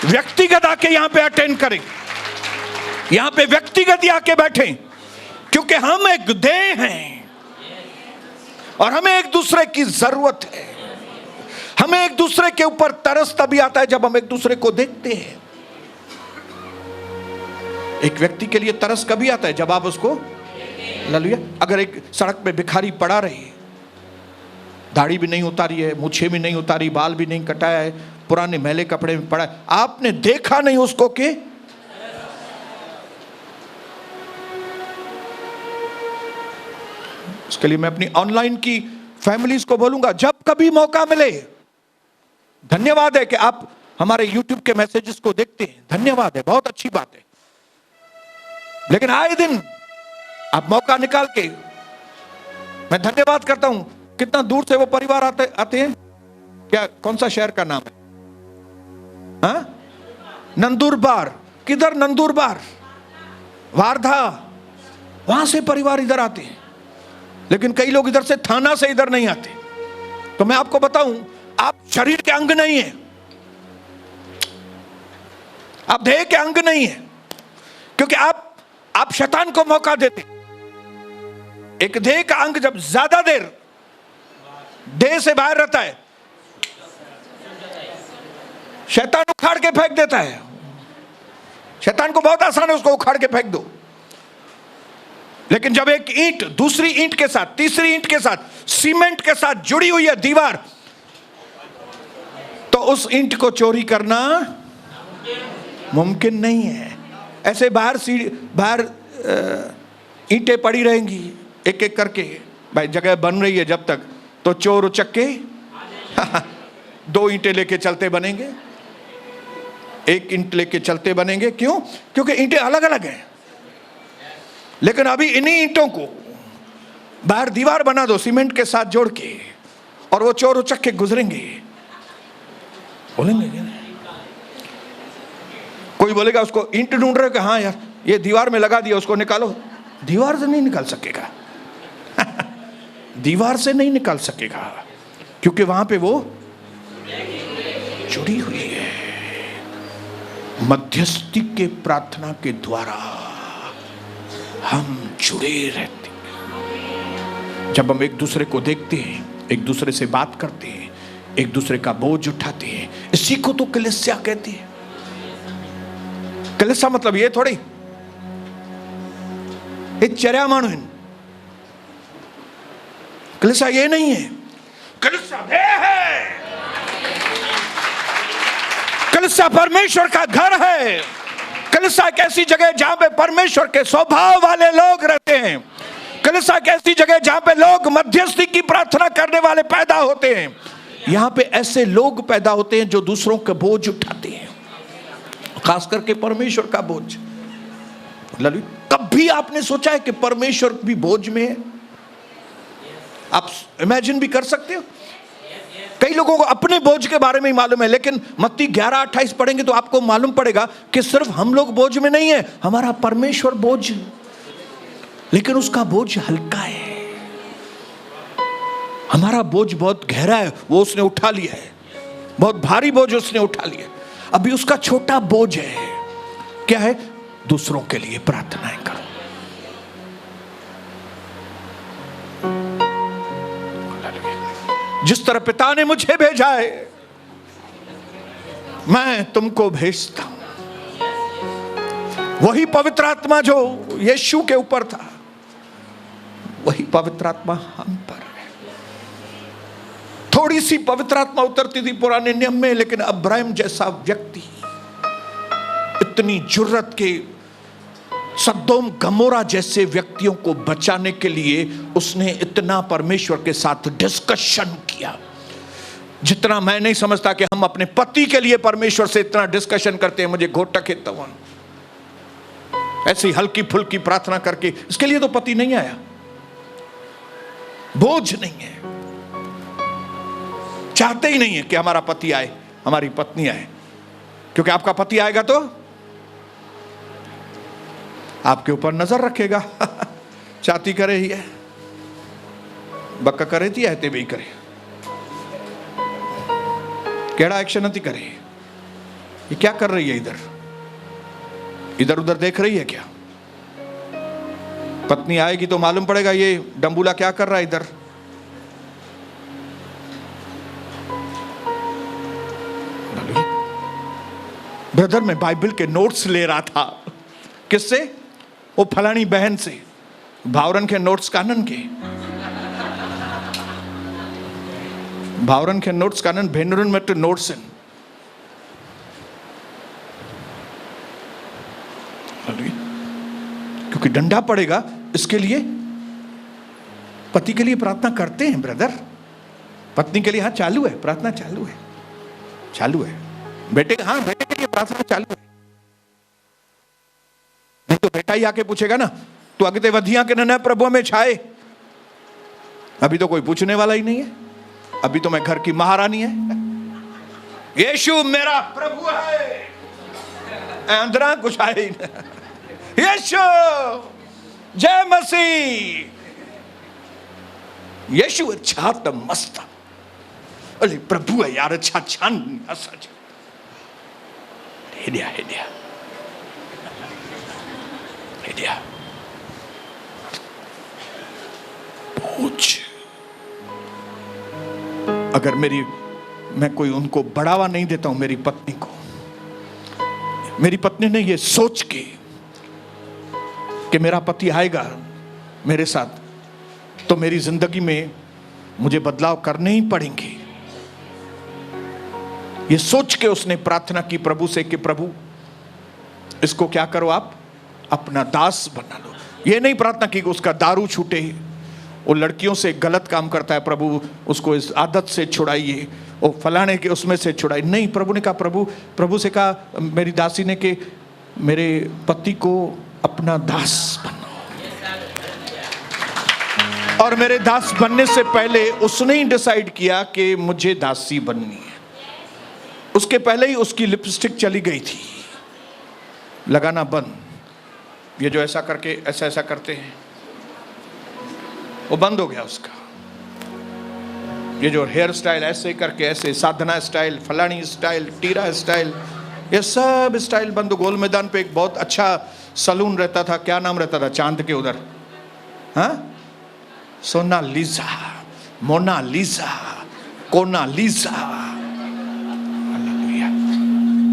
Speaker 1: व्यक्तिगत आके यहां पे अटेंड करें, यहां पे व्यक्तिगत ही आके बैठें, क्योंकि हम एक देह हैं और हमें एक दूसरे की जरूरत है। हमें एक दूसरे के ऊपर तरस तभी आता है जब हम एक दूसरे को देखते हैं। एक व्यक्ति के लिए तरस कभी आता है जब आप उसको, हालेलुया, अगर एक सड़क पे भिखारी पड़ा रही, दाढ़ी भी नहीं उतारी है, मूछें भी नहीं उतारी, बाल भी नहीं कटाया है, पुराने मैले कपड़े में पड़ा है, आपने देखा नहीं उसको कि उसके लिए मैं अपनी ऑनलाइन की फैमिलीज को बोलूंगा, जब कभी मौका मिले, धन्यवाद है कि आप हमारे YouTube के मैसेजेस को देखते हैं, धन्यवाद है, बहुत अच्छी बात है, लेकिन आए दिन आप मौका निकाल के, मैं धन्यवाद करता हूं, कितना दूर से वो परिवार आते हैं। क्या, कौन सा शहर का नाम है? हाँ, नंदुरबार। किधर? नंदुरबार, वारधा, वहां से परिवार इधर आते हैं। लेकिन कई लोग इधर से, थाना से इधर नहीं आते। तो मैं आपको बताऊं, आप शरीर के अंग नहीं है, आप देह के अंग नहीं है, क्योंकि आप शैतान को मौका देते। एक देह का अंग जब ज्यादा देर देह से बाहर रहता है, शैतान उखाड़ के फेंक देता है। शैतान को बहुत आसान है उसको उखाड़ के फेंक दो, लेकिन जब एक ईंट दूसरी ईंट के साथ, तीसरी ईंट के साथ, सीमेंट के साथ जुड़ी हुई है दीवार, तो उस ईंट को चोरी करना मुमकिन नहीं है। ऐसे बाहर ईंटें पड़ी रहेंगी एक एक करके, भाई जगह बन रही है जब तक, तो चोर उचक के 2 ईंटें लेके चलते बनेंगे, 1 ईंट लेके चलते बनेंगे। क्यों? क्योंकि ईंटें अलग अलग हैं। लेकिन अभी इन्हीं ईंटों को बाहर दीवार बना दो सीमेंट के साथ जोड़ के, और वो चोर उचक के गुजरेंगे। बोलेंगे कोई बोलेगा उसको ईंट ढूंढ रहे हो कि हाँ यार ये दीवार में लगा दिया, उसको निकालो। दीवार से नहीं निकाल सकेगा दीवार से नहीं निकाल सकेगा, क्योंकि वहां पे वो जुड़ी हुई है। मध्यस्थी के प्रार्थना के द्वारा हम जुड़े रहते हैं। जब हम एक दूसरे को देखते हैं, एक दूसरे से बात करते हैं, एक दूसरे का बोझ उठाते हैं, इसी को तो कलीसिया कहते हैं। कलीसिया मतलब ये थोड़ी चर्या मानुन, कलीसिया ये नहीं है। कलीसिया देह है, कलीसिया परमेश्वर का घर है। कलीसिया एक ऐसी जगह जहां पे परमेश्वर के स्वभाव वाले लोग रहते हैं। कलीसिया एक ऐसी जगह जहां पे लोग मध्यस्थी की प्रार्थना करने वाले पैदा होते हैं। यहां पे ऐसे लोग पैदा होते हैं जो दूसरों का बोझ उठाते हैं, खास करके परमेश्वर का बोझ। कभी आपने सोचा है कि परमेश्वर भी बोझ में है? आप इमेजिन भी कर सकते हो? कई लोगों को अपने बोझ के बारे में ही मालूम है, लेकिन मत्ती 11:28 पढ़ेंगे तो आपको मालूम पड़ेगा कि सिर्फ हम लोग बोझ में नहीं है, हमारा परमेश्वर बोझ, लेकिन उसका बोझ हल्का है। हमारा बोझ बहुत गहरा है, वो उसने उठा लिया है, बहुत भारी बोझ उसने उठा लिया। अभी उसका छोटा बोझ है, क्या है? दूसरों के लिए प्रार्थनाएं करो। जिस तरह पिता ने मुझे भेजा है, मैं तुमको भेजता हूं। वही पवित्र आत्मा जो यीशु के ऊपर था, वही पवित्र आत्मा हम पर है। थोड़ी सी पवित्र आत्मा उतरती थी पुराने नियम में, लेकिन अब्राहम जैसा व्यक्ति इतनी जुर्रत के सद्दोम गमोरा जैसे व्यक्तियों को बचाने के लिए उसने इतना परमेश्वर के साथ डिस्कशन किया, जितना मैं नहीं समझता कि हम अपने पति के लिए परमेश्वर से इतना डिस्कशन करते हैं। मुझे घोटक हितवन ऐसी हल्की फुल्की प्रार्थना करके, इसके लिए तो पति नहीं आया, बोझ नहीं है, चाहते ही नहीं है कि हमारा पति आए, हमारी पत्नी आए, क्योंकि आपका पति आएगा तो आपके ऊपर नजर रखेगा। चाहती करे ही है, बक्का करे थी ऐते भी करे, केड़ा एक्शन नहीं करे, ये क्या कर रही है, इधर उधर देख रही है क्या? पत्नी आएगी तो मालूम पड़ेगा ये डंबूला क्या कर रहा है इधर। ब्रदर, मैं बाइबल के नोट्स ले रहा था। किससे? वो फलानी बहन से। भावरन के नोट्स कानन के, भावरन के नोट्स कानन भेनुरन में नोट्स हैं। क्योंकि डंडा पड़ेगा, इसके लिए पति के लिए प्रार्थना करते हैं ब्रदर, पत्नी के लिए हाँ चालू है, प्रार्थना चालू है, चालू है। बेटे हाँ, बेटे के लिए प्रार्थना चालू है। नहीं तो बेटा ही आके पूछेगा ना, तू अगते वधिया के न प्रभु में छाए। अभी तो कोई पूछने वाला ही नहीं है, अभी तो मैं घर की महारानी है। यीशु मेरा प्रभु है, अंदरा कुछ आए ही नहीं। यीशु, जय मसीह। यीशु अच्छा तो मस्त, अरे प्रभु है यार, अच्छा छान सच हिडिया हिडिया हिडिया पूछ। अगर मैं कोई उनको बढ़ावा नहीं देता हूं, मेरी पत्नी को, मेरी पत्नी ने ये सोच के कि मेरा पति आएगा मेरे साथ, तो मेरी जिंदगी में मुझे बदलाव करने ही पड़ेंगे, ये सोच के उसने प्रार्थना की प्रभु से कि प्रभु इसको क्या करो, आप अपना दास बना लो। ये नहीं प्रार्थना की कि उसका दारू छूटे, वो लड़कियों से गलत काम करता है, प्रभु उसको इस आदत से छुड़ाइए, वो फलाने के उसमें से छुड़ाइए। नहीं, प्रभु ने कहा, प्रभु से कहा मेरी दासी ने कि मेरे पति को अपना दास बनाओ। और मेरे दास बनने से पहले उसने ही डिसाइड किया कि मुझे दासी बननी है। उसके पहले ही उसकी लिपस्टिक चली गई थी, लगाना बंद। ये जो ऐसा करके ऐसा ऐसा करते हैं, वो बंद हो गया उसका। ये जो हेयर स्टाइल ऐसे करके ऐसे, साधना स्टाइल, फलानी स्टाइल, टीरा स्टाइल, ये सब स्टाइल बंद। गोल मैदान पे एक बहुत अच्छा सलून रहता था, क्या नाम रहता था चांद के उधर, हाँ, सोनालिसा, मोनालिसा, कोनालिसा।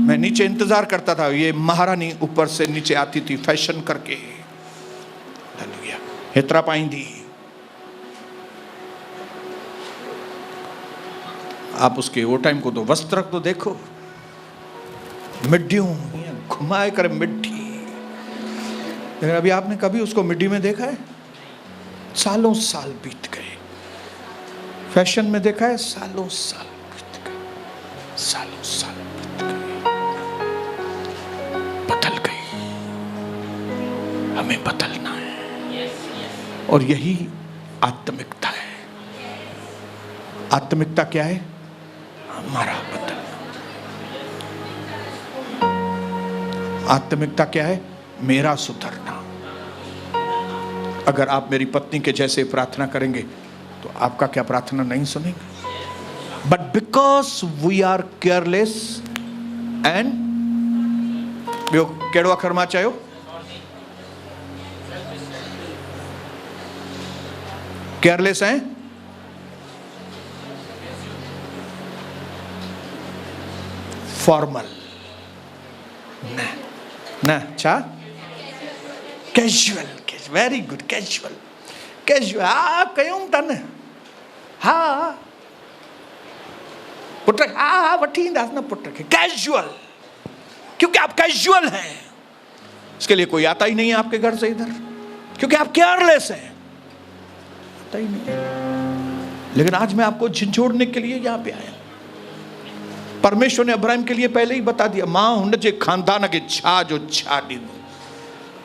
Speaker 1: मैं नीचे इंतजार करता था, ये महारानी ऊपर से नीचे आती थी फैशन करके, हेतरा पाईंदी। आप उसके वो टाइम को तो वस्त्र तो देखो, मिड्डियों घुमाए कर मिड्डी। लेकिन अभी आपने कभी उसको मिड्डी में देखा है? सालों साल बीत गए। फैशन में देखा है? सालों साल बीत गए, सालों साल बीत गए, बदल गई। हमें बदलना है, और यही आत्मिकता है। आत्मिकता क्या है? हमारा बदलना। आत्मिकता क्या है? मेरा सुधरना। अगर आप मेरी पत्नी के जैसे प्रार्थना करेंगे तो आपका क्या प्रार्थना नहीं सुनेंगे? But because we are careless and केड़ो अखर में चाहो केयरलेस हैं, फॉर्मल ना छा casual, very good, casual, casual. हाँ कयूं तन, हाँ पुट, हाँ वठी ईंदासीं न पुट के, कैजुअल। क्योंकि आप कैजुअल हैं, इसके लिए कोई आता ही नहीं है आपके घर से इधर, क्योंकि आप केयरलेस हैं, आता ही नहीं। लेकिन आज मैं आपको झिझोड़ने के लिए यहां पे आया। परमेश्वर ने अब्राहम के लिए पहले ही बता दिया, मां हुनजे खानदान के छा जो छा ॾिनो।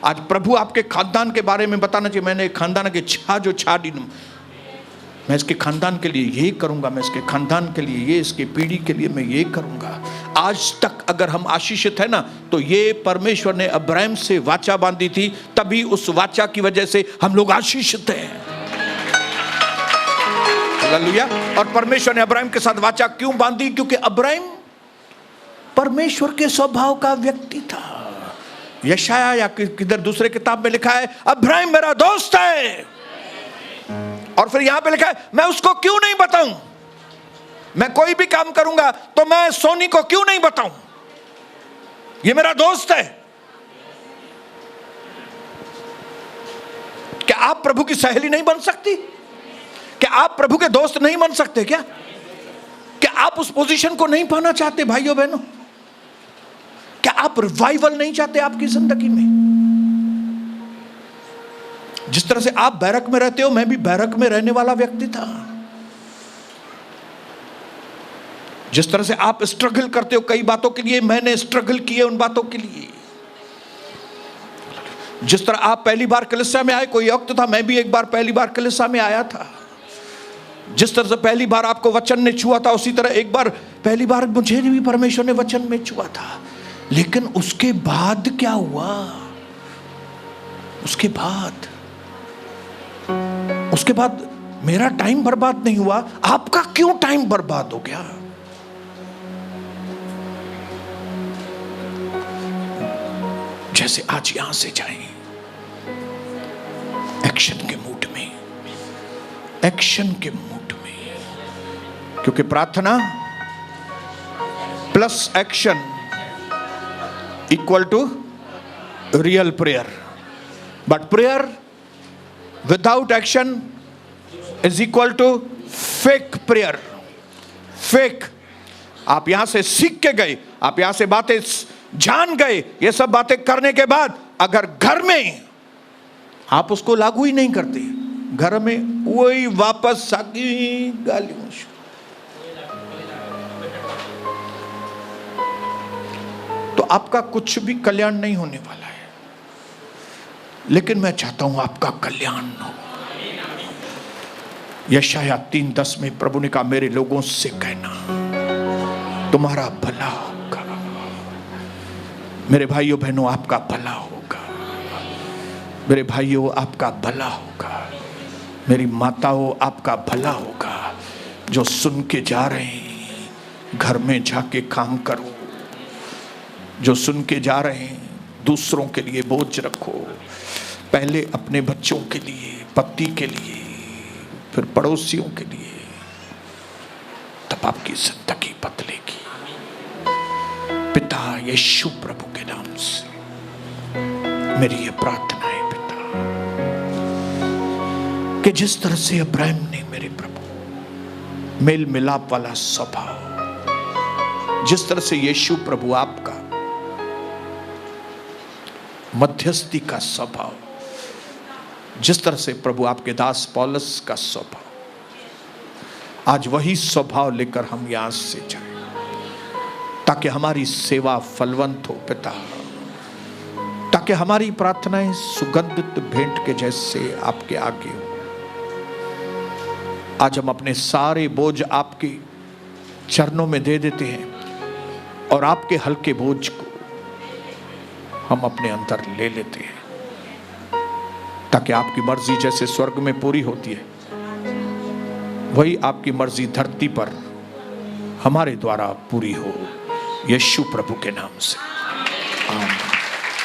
Speaker 1: आज प्रभु आपके खानदान के बारे में बताना चाहिए, मैंने खानदान के छा जो छा ॾिनो, मैं इसके खानदान के लिए ये करूंगा, मैं इसके खानदान के लिए ये, इसके पीढ़ी के लिए मैं ये करूंगा। आज तक अगर हम आशीषित है ना, तो ये परमेश्वर ने अब्राहम से वाचा बांधी थी, तभी उस वाचा की वजह से हम लोग आशीषित हैं। हालेलुया। और परमेश्वर ने अब्राहम के साथ वाचा क्यों बांधी? क्योंकि अब्राहम परमेश्वर के स्वभाव का व्यक्ति था। यशाया या किधर दूसरे किताब में लिखा है, अब्राहम मेरा दोस्त है। और फिर यहां पे लिखा है, मैं उसको क्यों नहीं बताऊं? मैं कोई भी काम करूंगा तो मैं सोनी को क्यों नहीं बताऊं? ये मेरा दोस्त है। क्या आप प्रभु की सहेली नहीं बन सकती? क्या आप प्रभु के दोस्त नहीं बन सकते? क्या आप उस पोजीशन को नहीं पाना चाहते भाइयों बहनों? क्या आप रिवाइवल नहीं चाहते आपकी जिंदगी में? जिस तरह से आप बैरक में रहते हो, मैं भी बैरक में रहने वाला व्यक्ति था। जिस तरह से आप स्ट्रगल करते हो कई बातों के लिए, मैंने स्ट्रगल किए उन बातों के लिए। जिस तरह आप पहली बार कलीसिया में आए, कोई वक्त था मैं भी एक बार पहली बार कलीसिया में आया था। जिस तरह से पहली बार आपको वचन ने छुआ था, उसी तरह एक बार पहली बार मुझे भी परमेश्वर ने वचन में छुआ था। लेकिन उसके बाद क्या हुआ? उसके बाद मेरा टाइम बर्बाद नहीं हुआ, आपका क्यों टाइम बर्बाद हो गया? जैसे आज यहां से जाएं एक्शन के मूड में, एक्शन के मूड में, क्योंकि प्रार्थना plus action equal to real prayer, but prayer without action is equal to fake prayer. Fake. आप यहां से सीख के गए, आप यहां से बातें जान गए, ये सब बातें करने के बाद अगर घर में आप उसको लागू ही नहीं करते, घर में वही वापस साकी गालियों, तो आपका कुछ भी कल्याण नहीं होने वाला है। लेकिन मैं चाहता हूं आपका कल्याण हो। यशाया 3:10 में प्रभु ने कहा, मेरे लोगों से कहना तुम्हारा भला होगा। मेरे भाइयों बहनों, आपका भला होगा। मेरे भाइयों, आपका भला होगा। मेरी माताओं, आपका भला होगा। जो सुन के जा रहे हैं, घर में जाके काम करो। जो सुन के जा रहे हैं, दूसरों के लिए बोझ रखो। पहले अपने बच्चों के लिए, पति के लिए, फिर पड़ोसियों के लिए, तब आपकी जिंदगी बदलेगी। पिता यीशु प्रभु के नाम से मेरी ये प्रार्थना है पिता, कि जिस तरह से अब्राहम ने मेरे प्रभु मेल मिलाप वाला स्वभाव, जिस तरह से यीशु प्रभु आपका मध्यस्थी का स्वभाव, जिस तरह से प्रभु आपके दास पौलुस का स्वभाव, आज वही स्वभाव लेकर हम यहां से जाएं, ताकि हमारी सेवा फलवंत हो पिता, ताकि हमारी प्रार्थनाएं सुगंधित भेंट के जैसे आपके आगे हो। आज हम अपने सारे बोझ आपके चरणों में दे देते हैं और आपके हल्के बोझ को हम अपने अंदर ले लेते हैं, ताकि आपकी मर्जी जैसे स्वर्ग में पूरी होती है, वही आपकी मर्जी धरती पर हमारे द्वारा पूरी हो, यीशु प्रभु के नाम से।